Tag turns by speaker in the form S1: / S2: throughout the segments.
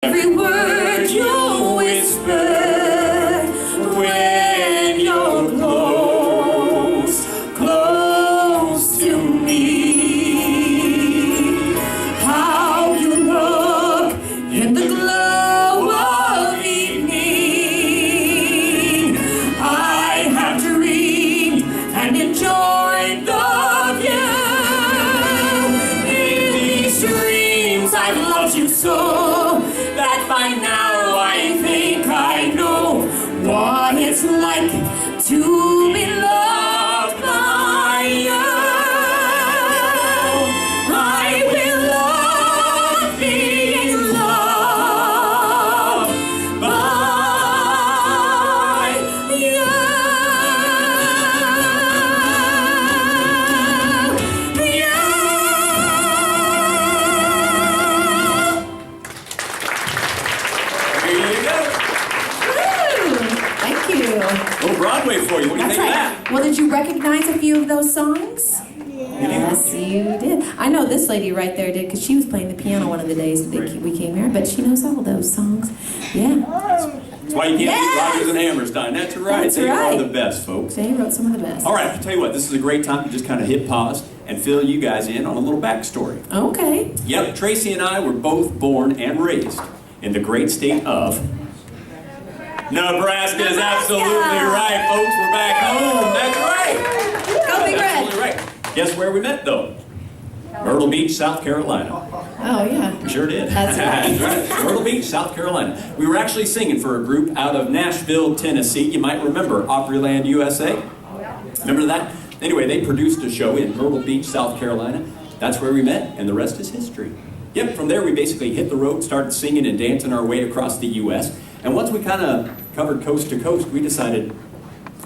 S1: Every word you whisper when you're close, close to me. How you look in the glow of evening. I have dreamed and enjoyed the view. In these dreams I've loved you so that by now I think I know what it's like to be loved by you. I will love being loved by you.
S2: Oh, Broadway for you. What do you think of that?
S1: Well, did you recognize a few of those songs? Yes, you did. I know this lady right there did because she was playing the piano one of the days that we came here, but she knows all those songs. Yeah.
S2: That's why you can't beat Rodgers and Hammerstein. That's right.
S1: That's
S2: they
S1: right.
S2: are the best, folks.
S1: They wrote some of the best.
S2: All right, I'll tell you what. This is a great time to just kind of hit pause and fill you guys in on a little backstory.
S1: Okay.
S2: Yep, Tracy and I were both born and raised in the great state of Nebraska. Is absolutely right, folks. We're back home. That's right.
S1: Go Big Red.
S2: Absolutely right. Guess where we met, though? Myrtle Beach, South Carolina.
S1: Oh, yeah.
S2: We sure did.
S1: That's right.
S2: That's right. Myrtle Beach, South Carolina. We were actually singing for a group out of Nashville, Tennessee. You might remember Opryland, USA. Remember that? Anyway, they produced a show in Myrtle Beach, South Carolina. That's where we met, and the rest is history. Yep, from there we basically hit the road, started singing and dancing our way across the U.S. And once we kind of covered coast to coast, we decided,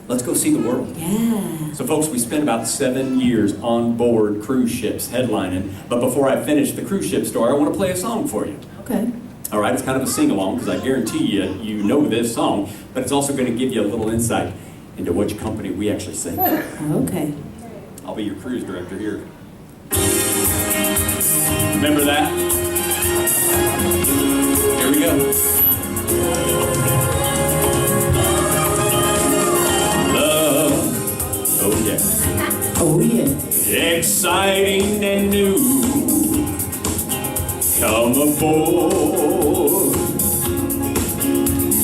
S2: let's go see the world.
S1: Yeah.
S2: So folks, we spent about 7 years on board cruise ships headlining. But before I finish the cruise ship story, I want to play a song for you.
S1: Okay.
S2: All right, it's kind of a sing-along because I guarantee you know this song, but it's also going to give you a little insight into which company we actually sing.
S1: Okay.
S2: I'll be your cruise director here. Remember that? Here we go. Love, oh yeah.
S1: Oh, yeah.
S2: Exciting and new. Come aboard.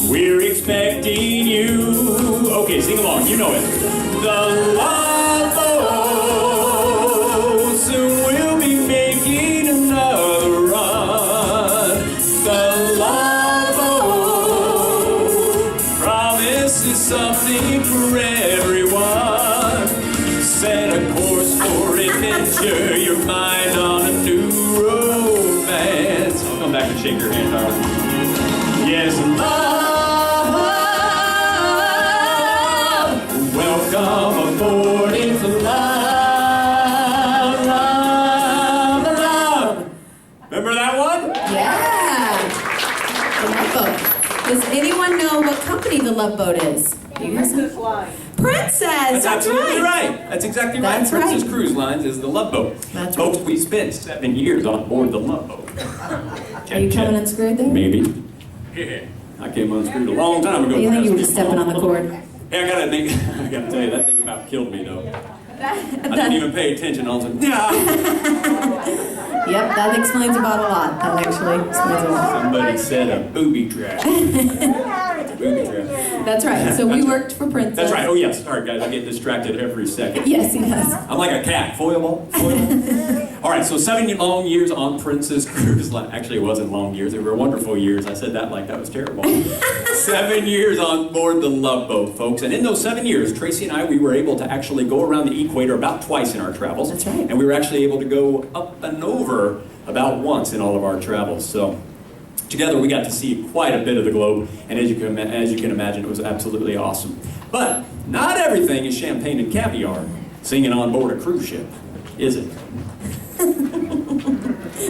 S2: We're expecting you. Okay, sing along, you know it. The love boat. Soon we'll be making another run. The love boat promises something for everyone. Set a course for adventure, your mind on a new romance. I'll come back and shake your hand, darling. Yes, love, welcome aboard into love, love, love. Remember that one?
S1: Yeah. The Love Boat. Does anyone know what company the Love Boat is? You guys know? Princess.
S2: That's absolutely right. That's exactly right.
S1: That's
S2: Princess
S1: right.
S2: Cruise Lines is the Love Boat.
S1: That's
S2: Folks,
S1: right.
S2: we spent 7 years on board the Love Boat.
S1: Are you coming unscrewed there?
S2: Maybe. Yeah. I came unscrewed a long time ago.
S1: You think you were just stepping on the cord?
S2: Hey, I gotta tell you, that thing about killed me though. I didn't even pay attention. All of a sudden, yeah.
S1: Yep, that explains about a lot. That actually explains a lot.
S2: Somebody said a booby trap. Booby trap.
S1: That's right. So we worked for Princess.
S2: That's right. Oh yes. Sorry guys, I get distracted every second.
S1: Yes, he does.
S2: I'm like a cat. Foilable. All right, so 7 long years on Princess Cruise Line. Actually, it wasn't long years. They were wonderful years. I said that like that was terrible. 7 years on board the Love Boat, folks. And in those 7 years, Tracy and I, we were able to actually go around the equator about twice in our travels.
S1: That's right.
S2: And we were actually able to go up and over about once in all of our travels. So together we got to see quite a bit of the globe. And as you can imagine, it was absolutely awesome. But not everything is champagne and caviar singing on board a cruise ship, is it?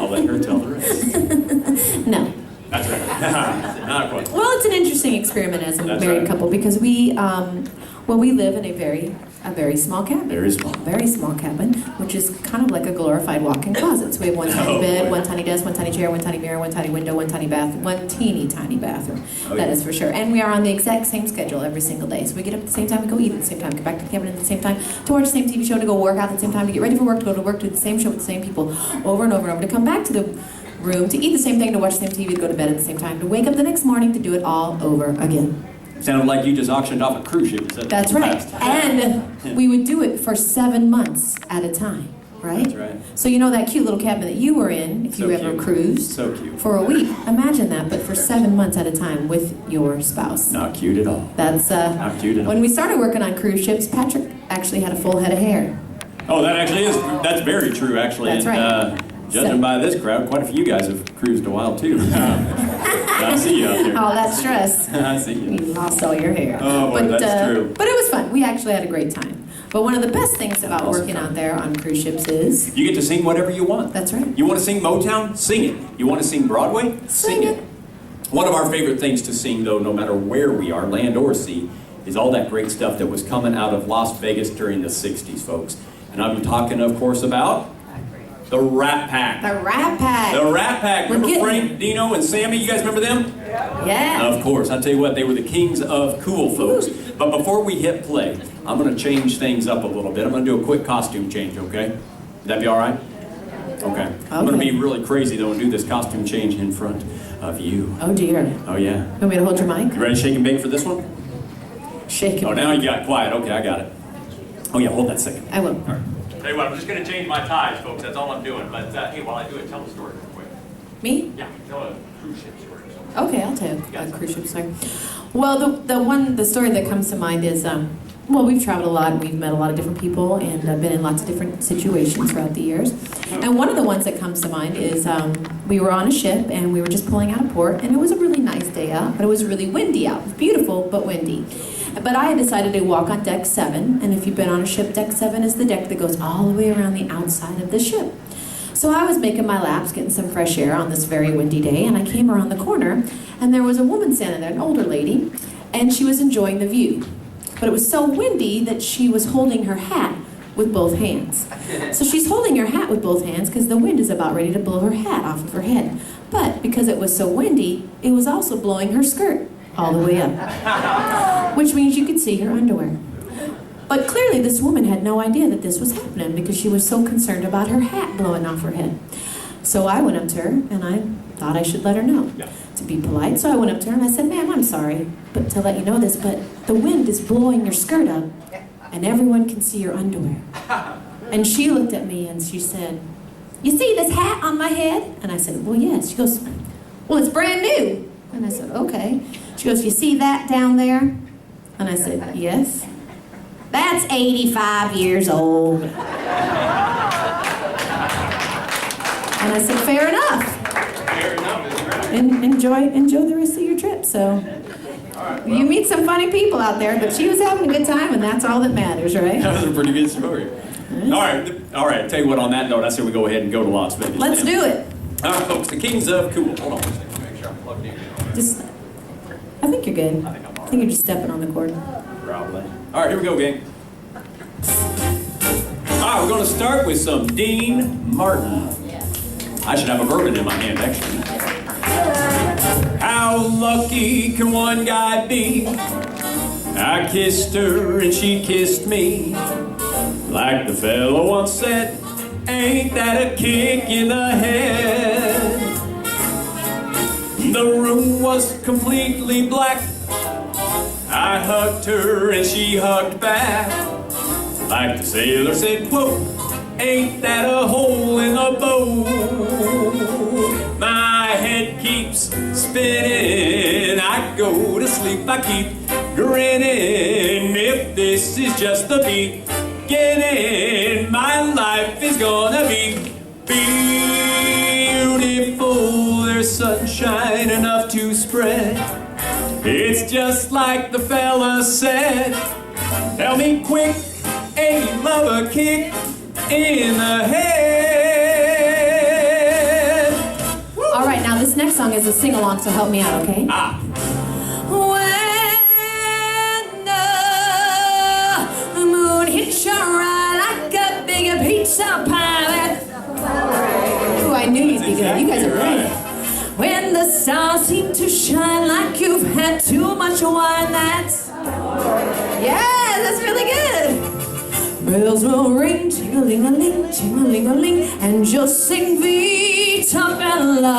S2: I'll let her tell the rest.
S1: No.
S2: That's right. Not quite.
S1: Well, it's an interesting experiment as a
S2: That's
S1: married
S2: right.
S1: couple because we live in a very A very small cabin.
S2: Very small.
S1: Very small cabin, which is kind of like a glorified walk-in closet. So we have one tiny bed, one tiny desk, one tiny chair, one tiny mirror, one tiny window, one tiny bathroom, one teeny tiny bathroom. That is for sure. And we are on the exact same schedule every single day. So we get up at the same time, we go eat at the same time, get back to the cabin at the same time, to watch the same TV show, to go work out at the same time, to get ready for work, to go to work, to do the same show with the same people over and over and over, to come back to the room, to eat the same thing, to watch the same TV, to go to bed at the same time, to wake up the next morning, to do it all over again.
S2: Sounded like you just auctioned off a cruise ship.
S1: That's right. And we would do it for 7 months at a time, right?
S2: That's right.
S1: So you know that cute little cabin that you were in, if
S2: So
S1: you ever
S2: cute.
S1: cruised
S2: So cute.
S1: for a week. Imagine that, but for 7 months at a time with your spouse.
S2: Not cute at all.
S1: That's
S2: Not cute at all.
S1: when we started working on cruise ships, Patrick actually had a full head of hair.
S2: Oh, that actually is. That's very true, actually.
S1: That's right.
S2: And, judging by this crowd, quite a few guys have cruised a while too. I see you out there.
S1: All that stress.
S2: I see you.
S1: You lost all your hair.
S2: Oh, boy, that's true.
S1: But it was fun. We actually had a great time. But one of the best things about working out there on cruise ships is...
S2: You get to sing whatever you want.
S1: That's right.
S2: You want to sing Motown? Sing it. You want to sing Broadway?
S1: Sing it.
S2: One of our favorite things to sing, though, no matter where we are, land or sea, is all that great stuff that was coming out of Las Vegas during the 60s, folks. And I'm talking, of course, about the Rat Pack.
S1: The Rat Pack.
S2: The Rat Pack.
S1: We're
S2: Remember
S1: getting
S2: Frank, Dino, and Sammy? You guys remember them?
S1: Yeah.
S2: Of course. I tell you what, they were the kings of cool, folks. But before we hit play, I'm going to change things up a little bit. I'm going to do a quick costume change, okay? Would that be all right? Okay. I'm going to be really crazy, though, and do this costume change in front of you.
S1: Oh, dear.
S2: Oh, yeah.
S1: You want me to hold your mic?
S2: You ready to shake and bake for this one?
S1: Shake it.
S2: Oh, now you got quiet. Okay, I got it. Oh, yeah, hold that a second.
S1: I will.
S2: All right. Tell you what, I'm just going to change my ties, folks. That's all I'm doing. But, hey, while I do it, tell the story real quick.
S1: Me?
S2: Yeah, tell a cruise ship story.
S1: Okay, I'll tell you a cruise ship story. Well, the story that comes to mind is, well, we've traveled a lot, and we've met a lot of different people, and been in lots of different situations throughout the years. And one of the ones that comes to mind is we were on a ship, and we were just pulling out of port, and it was a really nice day out, but it was really windy out. It was beautiful, but windy. But I had decided to walk on deck 7, and if you've been on a ship, deck 7 is the deck that goes all the way around the outside of the ship. So I was making my laps, getting some fresh air on this very windy day, and I came around the corner, and there was a woman standing there, an older lady, and she was enjoying the view. But it was so windy that she was holding her hat with both hands. So she's holding her hat with both hands because the wind is about ready to blow her hat off of her head. But because it was so windy, it was also blowing her skirt all the way up, which means you could see her underwear. But clearly this woman had no idea that this was happening because she was so concerned about her hat blowing off her head. So I went up to her and I thought I should let her know to be polite. So I went up to her and I said, "Ma'am, I'm sorry but to let you know this, but the wind is blowing your skirt up and everyone can see your underwear." And she looked at me and she said, "You see this hat on my head?" And I said, "Well, yes." She goes, "Well, it's brand new." And I said, "Okay." She goes, "You see that down there?" And I said, "Yes." "That's 85 years old." And I said, "Fair enough."
S2: Fair enough, that's right.
S1: And enjoy the rest of your trip. So you meet some funny people out there, but she was having a good time, and that's all that matters, right?
S2: That was a pretty good story. All right. Tell you what, on that note, I say we go ahead and go to Las Vegas.
S1: Let's do it.
S2: All right, folks, the kings of cool. Hold on a second. Make sure I'm plugged in.
S1: I think you're good. I think you're just stepping on the cord.
S2: Probably. All right, here we go, gang. All right, we're going to start with some Dean Martin. I should have a bourbon in my hand, actually. How lucky can one guy be? I kissed her and she kissed me. Like the fella once said, ain't that a kick in the head? The room was completely black. I hugged her and she hugged back. Like the sailor said, quote, ain't that a hole in the boat? My head keeps spinning. I go to sleep, I keep grinning. If this is just the beginning, my life is gonna be beautiful. There's sunshine enough to spread. It's just like the fella said. Tell me quick, ain't love a kick in the head?
S1: All right, now this next song is a sing-along, so help me out, okay? When the moon you guys are great. When the stars seem to shine like you've had too much wine, that's... Yeah, that's really good. Bells will ring, ting-a-ling-a-ling, ting-a-ling-a-ling, and just sing Vita Bella.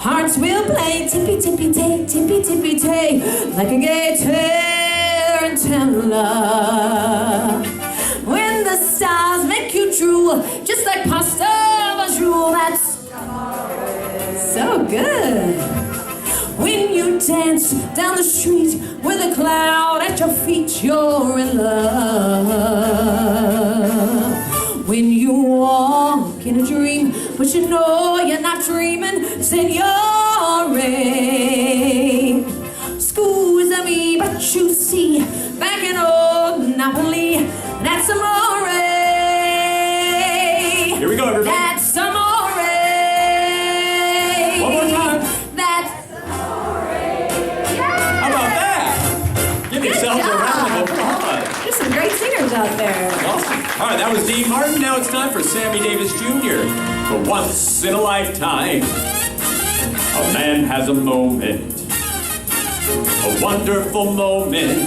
S1: Hearts will play tippy-tippy-tay, tippy-tippy-tay, like a gay tarantella. When the stars make you drool, just like pasta vajou, that's so good. When you dance down the street with a cloud at your feet, you're in love. When you walk in a dream, but you know you're not dreaming, Signore. Scusami, but you see, back in old Napoli, that's amore.
S2: Here we go, everybody.
S1: That's amore.
S2: One more time.
S1: That's
S2: How about that? Give yourselves a round of applause.
S1: There's some great singers out there.
S2: Awesome. All right, that was Dean Martin. Now it's time for Sammy Davis Jr. For once in a lifetime, a man has a moment, a wonderful moment,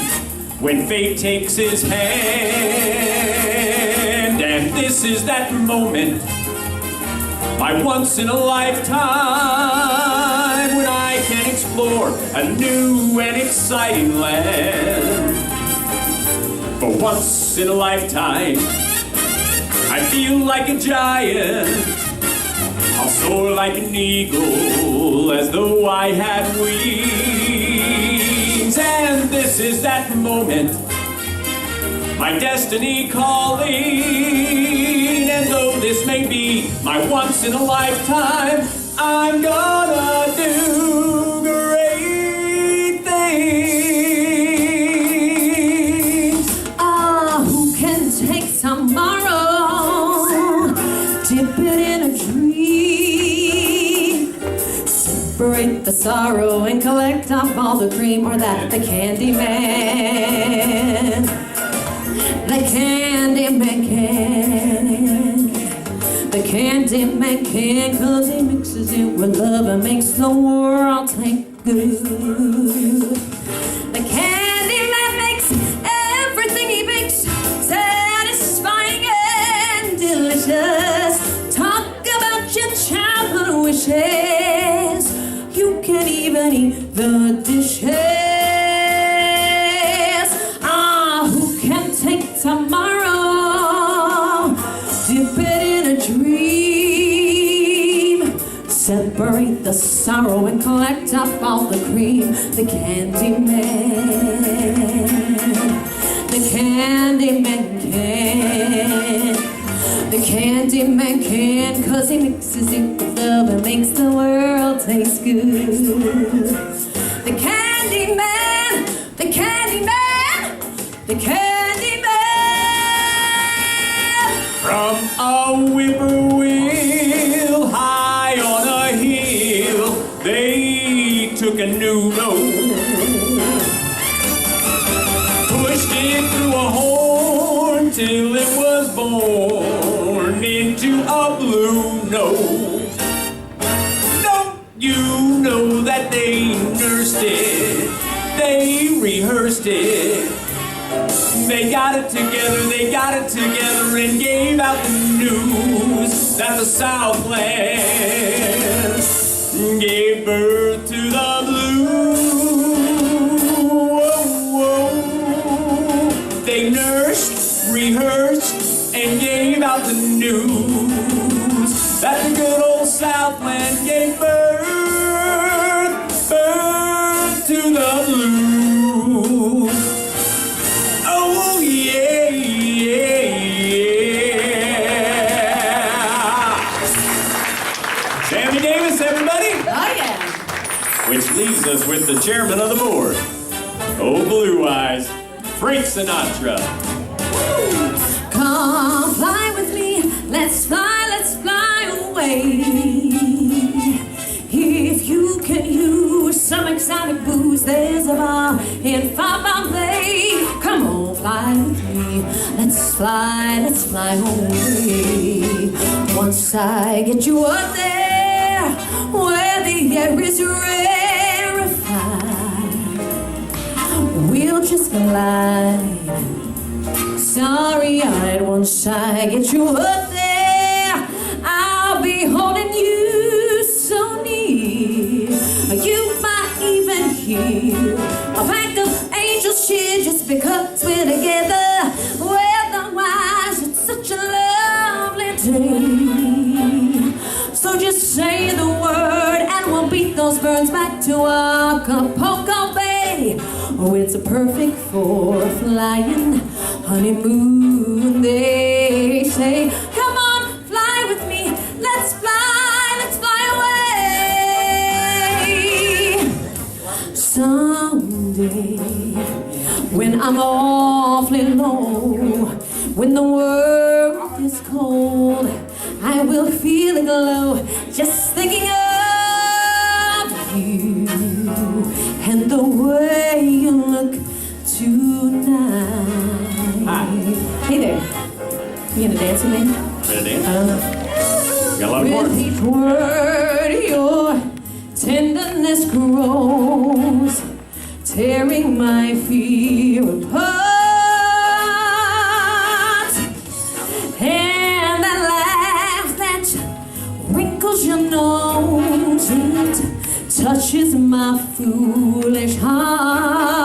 S2: when fate takes his hand. And this is that moment, my once in a lifetime, when I can explore a new and exciting land. For once in a lifetime, I feel like a giant. I'll soar like an eagle, as though I had wings. And this is that moment, my destiny calling. And though this may be my once in a lifetime, I'm gonna do great things.
S1: Ah, who can take tomorrow, dip it in a dream, separate the sorrow and collect up all the cream, or that the candy man, the candy man can, the candy man can, 'cause he mixes it with love and makes the world taste good. The candy man makes everything he bakes satisfying and delicious. Talk about your childhood wishes, you can even eat the dishes. Ah, who can take tomorrow, dip it in a dream, separate the sorrow and collect up all the cream. The candy man, the candy man can, the candy man can, 'cause he mixes it with love and makes the world taste good. The candy man, the candy man, the candy man.
S2: From a whippoorwill high on a hill, they took a new road, pushed it through a horn till it was born into a blue note. Don't you know that they nursed it, they rehearsed it, they got it together and gave out the news that the Southland gave birth to the blues. They nursed, rehearsed, and gave out the news that the good old Southland gave birth to the blues. Oh yeah, yeah, yeah. Sammy Davis, everybody.
S1: Oh yeah.
S2: Which leaves us with the chairman of the board. Oh, Blue Eyes, Frank Sinatra.
S1: Come fly with me, let's fly away. If you can use some exotic booze, there's a bar in Far Bay. Come on, fly with me, let's fly away. Once I get you up there where the air is rarefied, we'll just glide starry-eyed. Once I get you up there, I'll be holding you so near. You might even hear a pack of angels cheer just because we're together. Weather-wise, it's such a lovely day. So just say the word and we'll beat those birds back to Acapulco Bay. Oh, it's a perfect for flying honeymoon, they say. Come on, fly with me, let's fly away. Someday, when I'm awfully low, when the world is cold, I will feel a glow just thinking of you and the way you look tonight.
S2: Hi.
S1: Hey there. You gonna dance with me?
S2: Ready to dance?
S1: I don't know.
S2: Got a lot more.
S1: With each word, your tenderness grows, tearing my fear apart. And that laugh that wrinkles your nose, it touches my foolish heart.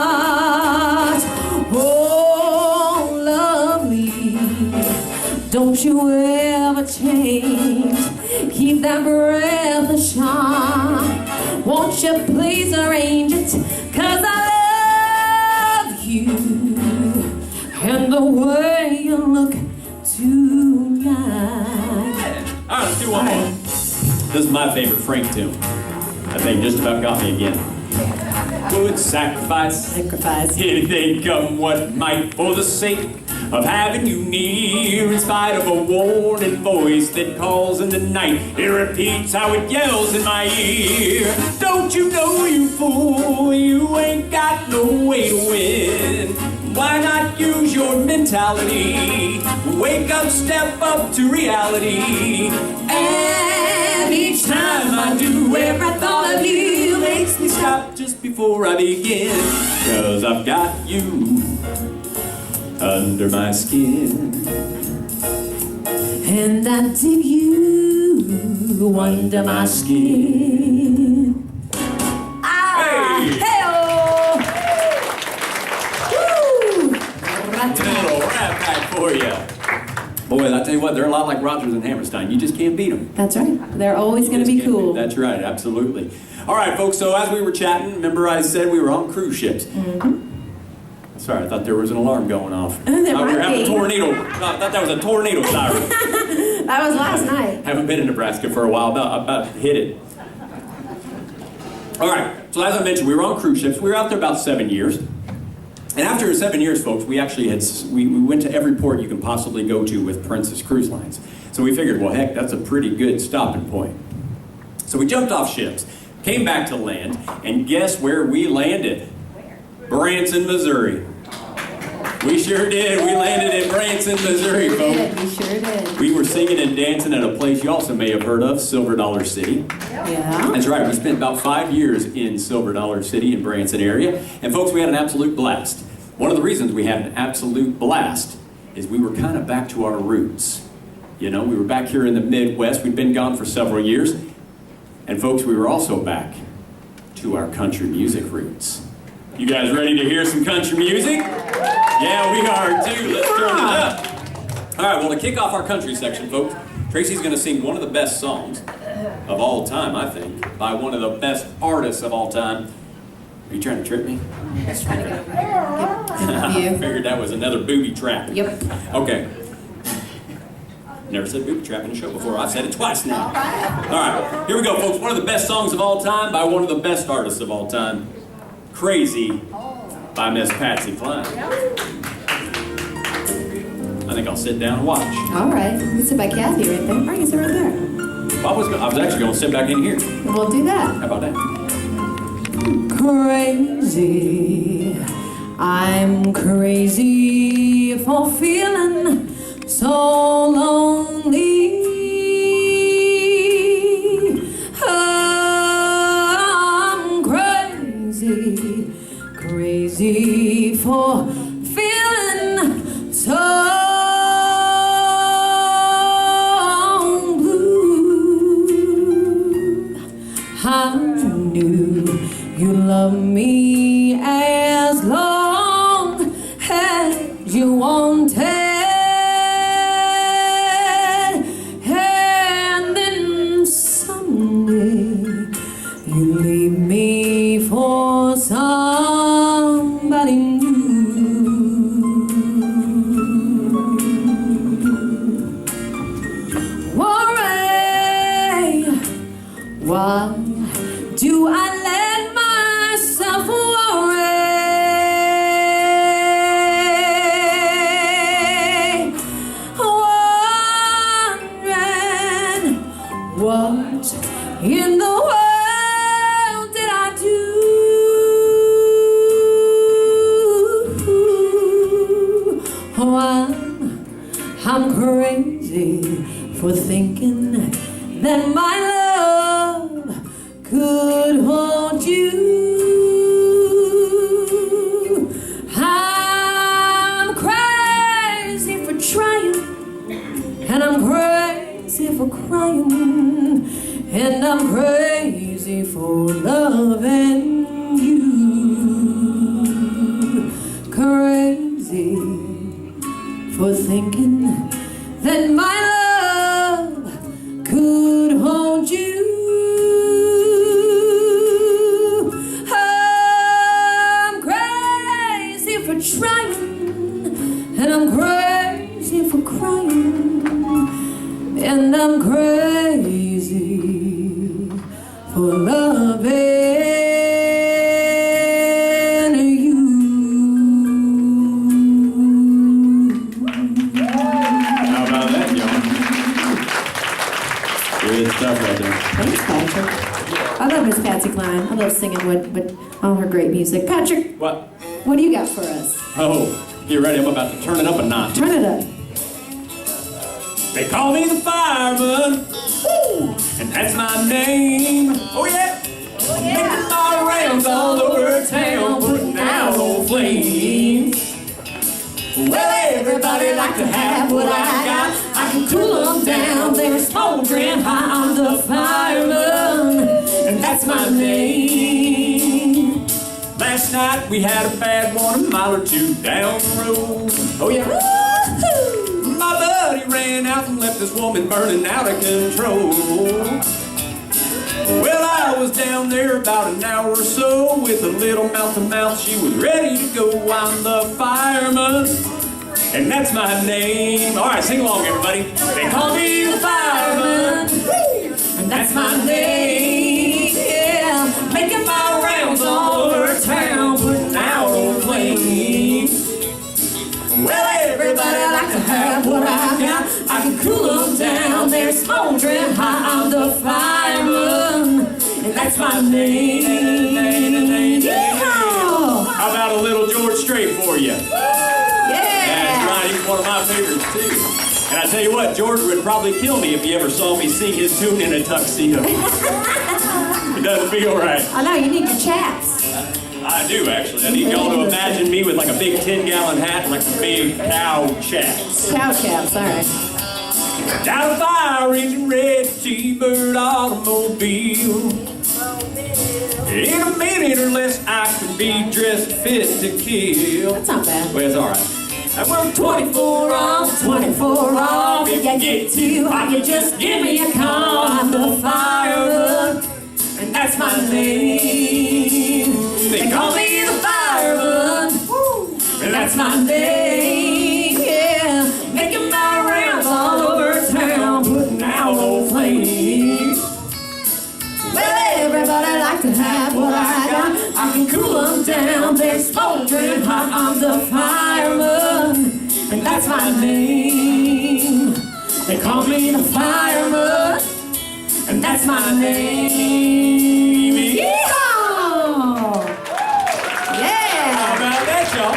S1: Oh, lovely, don't you ever change. Keep that breath of charm. Won't you please arrange it? 'Cause I love you and the way you look tonight.
S2: All right, let's do one more. This is my favorite Frank tune. I think just about got me again. Would sacrifice anything come what might for the sake of having you near, in spite of a warning voice that calls in the night. It repeats how it yells in my ear. Don't you know, you fool, you ain't got no way to win. Why not use your mentality? Wake up, step up to reality. And each time I do, every thought of you makes me stop just before I begin. 'Cause I've got you under my skin,
S1: and I dig you under my skin. Ah,
S2: Hey!
S1: Hey-oh! Woo!
S2: A little rap back for you. Boy, I tell you what, they're a lot like Rodgers and Hammerstein. You just can't beat them.
S1: That's right. They're always going to be cool.
S2: That's right, absolutely. All right, folks, so as we were chatting, remember I said we were on cruise ships.
S1: Mm-hmm.
S2: Sorry, I thought there was an alarm going off.
S1: There
S2: We were
S1: might
S2: having a
S1: be.
S2: tornado. I thought that was a tornado siren.
S1: That was last night.
S2: Haven't been in Nebraska for a while, about to hit it. All right, so as I mentioned, we were on cruise ships. We were out there about 7 years. And after 7 years, folks, we actually we went to every port you can possibly go to with Princess Cruise Lines. So we figured, well, heck, that's a pretty good stopping point. So we jumped off ships, came back to land, and guess where we landed? Branson, Missouri. We sure did. We landed in Branson, Missouri, folks.
S1: We sure did.
S2: We were singing and dancing at a place you also may have heard of, Silver Dollar City.
S1: Yeah.
S2: That's right. We spent about 5 years in Silver Dollar City in Branson area. And folks, we had an absolute blast. One of the reasons we had an absolute blast is we were kind of back to our roots. You know, we were back here in the Midwest. We'd been gone for several years. And folks, we were also back to our country music roots. You guys ready to hear some country music? Yeah, we are too. Let's turn it up. All right, well, to kick off our country section, folks, Tracy's going to sing one of the best songs of all time, I think, by one of the best artists of all time. Are you trying to trip me?
S1: Just trying to get
S2: I figured that was another booby trap.
S1: Yep.
S2: Okay. Never said booby trap in the show before. I've said it twice now. All right, here we go, folks. One of the best songs of all time by one of the best artists of all time. Crazy by Miss Patsy Cline. I think I'll sit down and watch.
S1: All right. You can sit by Kathy right there. Bring us right there.
S2: I was actually going to sit back in here.
S1: We'll do that.
S2: How about that?
S1: Crazy. I'm crazy for feeling so lonely. crazy, crazy for feeling so blue. I knew you loved me as long as you wanted, and then someday you leave me for somebody new. Worry, why do I let myself worry? Wondering what in the world did I do? Oh, I'm crazy for thinking that my love could hold you. I'm crazy for trying, and I'm crazy for crying, and I'm crazy for loving you. Crazy for thinking that my love could hold you. I'm crazy for trying, and I'm crazy for crying, and I'm crazy for loving you.
S2: How about that, y'all? Good stuff right there.
S1: Thanks, Patrick. I love Miss Patsy Cline. I love singing with all her great music. Patrick,
S2: What?
S1: what do you got for us?
S2: Oh, get ready. I'm about to turn it up a notch.
S1: Turn it up.
S2: They call me the fireman, woo, and that's my name. Oh yeah, making my rounds all over town, putting out old flames. Well, everybody like to have what I got. I can cool them down. They're smoldering hot. I'm the fireman, and that's my name. Last night we had a bad one, a mile or two down the road. Oh yeah. My buddy ran out and left this woman burning out of control. Well, I was down there about an hour or so with a little mouth-to-mouth. She was ready to go. I'm the fireman, and that's my name. All right, sing along, everybody. They call me the fireman, and that's my name. Yeah, making my rounds all over town, putting out old flames. Well, everybody like to have what I got. I can cool them down. They're smoldering hot. I'm the fireman, and that's my name. Yeah. How about a little George Strait for you?
S1: Yeah.
S2: That's right. He's one of my favorites too. And I tell you what, George would probably kill me if he ever saw me sing his tune in a tuxedo. It doesn't feel right.
S1: I know, you need your chaps.
S2: I do, actually. I need y'all to imagine me with like a big 10-gallon hat and like some big cow chaps.
S1: Cow chaps, all right.
S2: Down a fire engine red T-bird automobile. In a minute or less, I could be dressed fit to kill.
S1: That's not bad.
S2: Well, it's all right. I work 24 on, 24 off. If you get too hot, you just give me a call. I'm the fireman, and that's my name. They call me the fireman, and that's my name. Yeah, making my rounds all over town, putting out old flames. Well, everybody like to have what I got. I can cool them down. They're smoldering hot. I'm the fireman, and that's my name. They call me the fireman, and that's my name. Yeehaw! Yeah! How about that, y'all?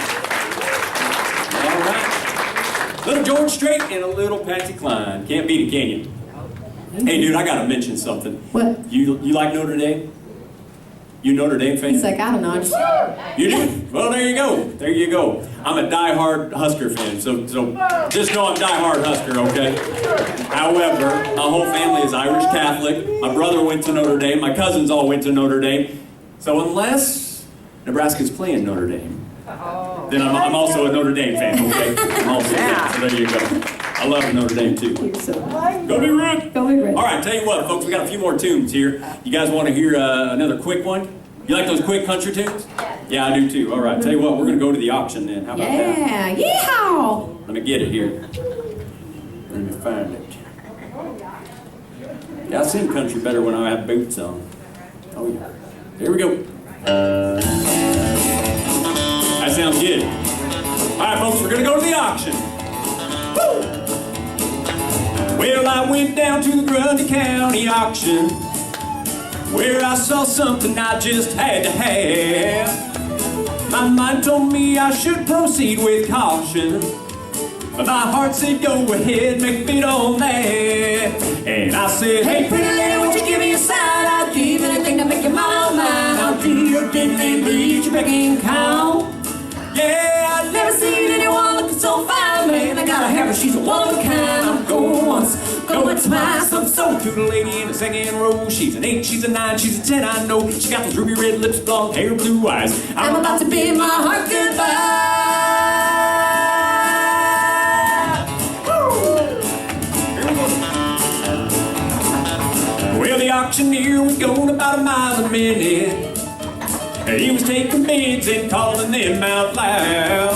S2: All right. Little George Strait and a little Patsy Cline. Can't beat it, can you? Hey, dude, I gotta mention something.
S1: What?
S2: You like Notre Dame? You Notre Dame fan?
S1: He's like, I don't know. I just...
S2: You do? Well, there you go. There you go. I'm a diehard Husker fan, so just know I'm diehard Husker, okay? However, my whole family is Irish Catholic. My brother went to Notre Dame. My cousins all went to Notre Dame. So unless Nebraska's playing Notre Dame, then I'm also a Notre Dame fan, okay? I'm also a fan, so there you go. I love Notre Dame too. Go be red!
S1: Go be red.
S2: All right, tell you what, folks, we got a few more tunes here. You guys want to hear another quick one? You like those quick country tunes? Yeah, I do too. All right, tell you what, we're going to go to the auction then. How about that?
S1: Yeah, yeehaw!
S2: Let me get it here. Let me find it. Yeah, I sing country better when I have boots on. Oh yeah. Here we go. That sounds good. All right, folks, we're going to go to the auction. Woo! Well, I went down to the Grundy County auction, where I saw something I just had to have. My mind told me I should proceed with caution, but my heart said go ahead, make a bid on that. And I said, hey pretty lady, won't you give me a sign? I'll give anything to make your mind mine. I'll do your bidding and beat your begging call. Yeah, I've never seen anyone looking so fine, man. I gotta have her, she's a one of a kind. I'm going once, going twice. I'm so to the lady in the second row. She's an 8, she's a 9, she's a 10, I know. She got those ruby red lips, blonde hair, blue eyes. I'm about to bid my heart goodbye. Well, the auctioneer was going about a mile a minute. He was taking bids and calling them out loud.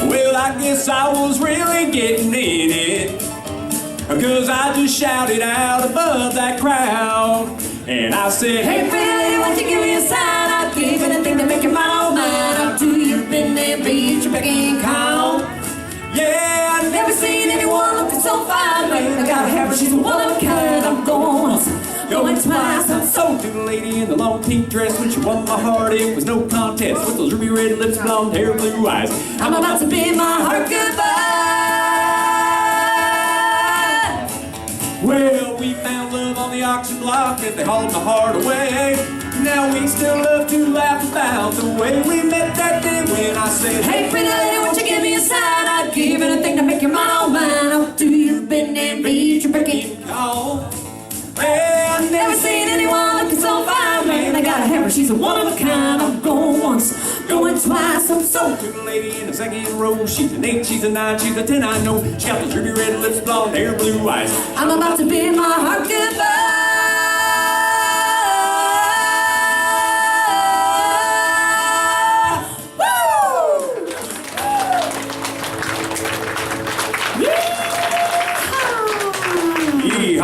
S2: Well, I guess I was really getting in it, 'cause I just shouted out above that crowd. And I said, hey pretty lady, won't you give me a sign? I'd give anything to make your mind all mine. I'll do your bidding and beat your begging call. Yeah, I've never seen anyone looking so fine, man. I gotta have her, she's a one of a kind. I'm going once, going twice. I'm sold to the lady in the long pink dress. When she won my heart, it was no contest. With those ruby red lips, blonde hair, blue eyes. I'm about to bid my heart goodbye. Well, we found love on the auction block as they hauled my heart away. Now we still love to laugh about the way we met that day when I said, hey pretty lady, won't you give me a sign? I'd give anything to make your mind all mine. I'll do your bidding and beat your begging call. Well, I've never seen anyone looking so fine, man. I gotta have her, she's a one of a kind. I'm going once, going twice. I'm sold to the lady in the second row. She's an 8, she's a 9, she's a 10, I know. She got those ruby red lips, blonde hair, blue eyes. I'm about to bid my heart goodbye.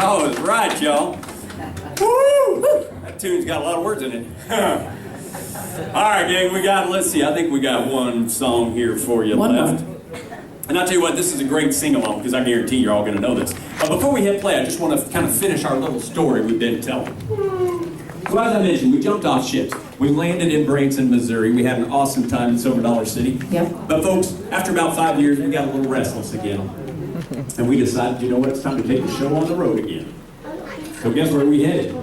S2: Oh, that's right, y'all. Woo! That tune's got a lot of words in it. All right, gang, let's see, I think we got one song here for you left. And I'll tell you what, this is a great sing-along, because I guarantee you're all going to know this. But before we hit play, I just want to kind of finish our little story we've been telling. So as I mentioned, we jumped off ships. We landed in Branson, Missouri. We had an awesome time in Silver Dollar City.
S1: Yep.
S2: But folks, after about 5 years, we got a little restless again. And we decided, you know what, it's time to take the show on the road again. So guess where we headed?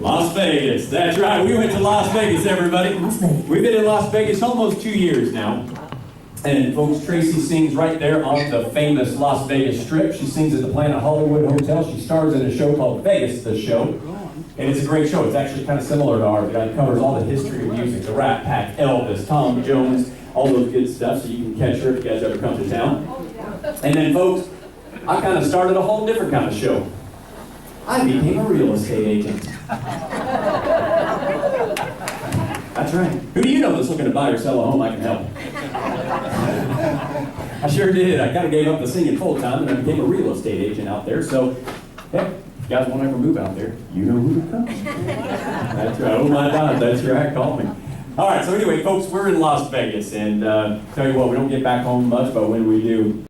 S2: Las Vegas. That's right, we went to Las Vegas, everybody. We've been in Las Vegas almost 2 years now. And folks, Tracy sings right there on the famous Las Vegas Strip. She sings at the Planet Hollywood Hotel. She stars in a show called Vegas, the Show. And it's a great show. It's actually kind of similar to ours. It covers all the history of music, the Rat Pack, Elvis, Tom Jones, all those good stuff, so you can catch her if you guys ever come to town. And then, folks, I kind of started a whole different kind of show. I became a real estate agent. That's right. Who do you know that's looking to buy or sell a home I can help? I sure did. I kind of gave up the singing full time and I became a real estate agent out there. So, hey, if you guys won't ever move out there, you know who to come. That's right. Oh my God, that's right. Call me. All right, so anyway, folks, we're in Las Vegas, and tell you what, we don't get back home much, but when we do,